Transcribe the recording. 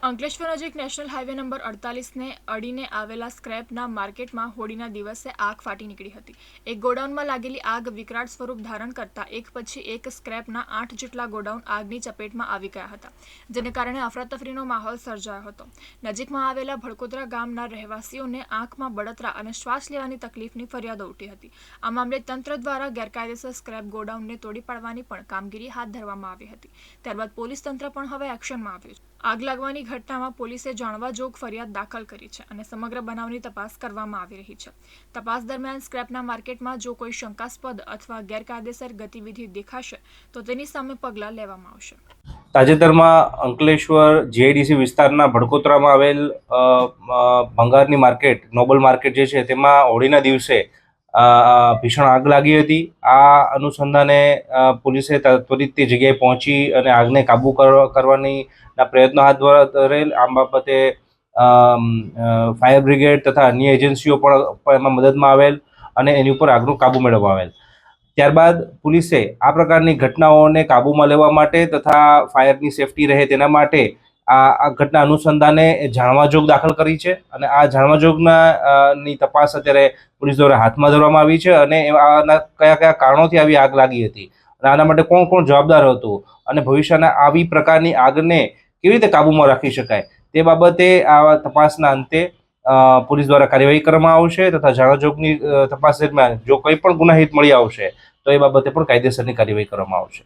અંકલેશ્વર નજીક national highway number 48ને અડીને આવેલા સ્ક્રેપના માર્કેટમાં હોળીના દિવસે આગ ફાટી નીકળી હતી। એક ગોડાઉનમાં લાગેલી આગ વિકરાળ સ્વરૂપ ધારણ કરતા એક પછી એક સ્ક્રેપના 8 જેટલા ગોડાઉન આગની ચપેટમાં આવી ગયા હતા, જેને કારણે અફરાતફરીનો માહોલ સર્જાયો હતો। નજીકમાં આવેલા ભડકોદરા ગામના રહેવાસીઓને આંખમાં બળતરા અને શ્વાસ લેવાની તકલીફની ફરિયાદો ઉઠી હતી। આ મામલે તંત્ર દ્વારા ગેરકાયદેસર સ્ક્રેપ ગોડાઉનને તોડી પાડવાની પણ કામગીરી હાથ ધરવામાં આવી હતી। ત્યારબાદ પોલીસ તંત્ર પણ હવે એક્શનમાં આવ્યું છે। આગ લાગવાની ઘટનામાં પોલીસે જાણવાજોગ ફરિયાદ દાખલ કરી છે અને સમગ્ર બનાવની તપાસ કરવામાં આવી રહી છે। તપાસ દરમિયાન સ્ક્રેપના માર્કેટમાં જો કોઈ શંકાસ્પદ અથવા ગેરકાયદેસર ગતિવિધિ દેખાશે તો તેની સામે પગલાં લેવામાં આવશે। તાજેતરમાં અંકલેશ્વર જીઆઈડીસી વિસ્તારના ભડકોતરામાં આવેલ ભંગારની માર્કેટ નોબલ માર્કેટ જે છે તેમાં હોળીના દિવસે ભીષણ આગ લાગી હતી। આ અનુસંધાને પોલીસે ત્વરિત તે જગ્યાએ પહોંચી અને આગને કાબૂ કરવાની પ્રયત્નો હાથ ધરેલ। આ બાબતે ફાયર બ્રિગેડ તથા અન્ય એજન્સીઓ પણ એમાં મદદમાં આવેલ અને એની ઉપર આગનો કાબૂ મેળવવા આવેલ। ત્યારબાદ પોલીસે આ પ્રકારની ઘટનાઓને કાબૂમાં લેવા માટે તથા ફાયરની સેફટી રહે તેના માટે આ ઘટના અનુસંધાને જાણવાજોગ દાખલ કરી છે અને આ જાણવાજોગની તપાસ અત્યારે પોલીસ દ્વારા હાથમાં ધરવામાં આવી છે અને આના કયા કયા કારણોથી આવી આગ લાગી હતી અને આના માટે કોણ કોણ જવાબદાર હતું અને ભવિષ્યના આવી પ્રકારની આગને કેવી રીતે કાબૂમાં રાખી શકાય તે બાબતે આ તપાસના અંતે પોલીસ દ્વારા કાર્યવાહી કરવામાં આવશે તથા જાણવાજોગની તપાસ દરમિયાન જો કંઈ પણ ગુનાહિત મળી આવશે તો એ બાબતે પણ કાયદેસરની કાર્યવાહી કરવામાં આવશે।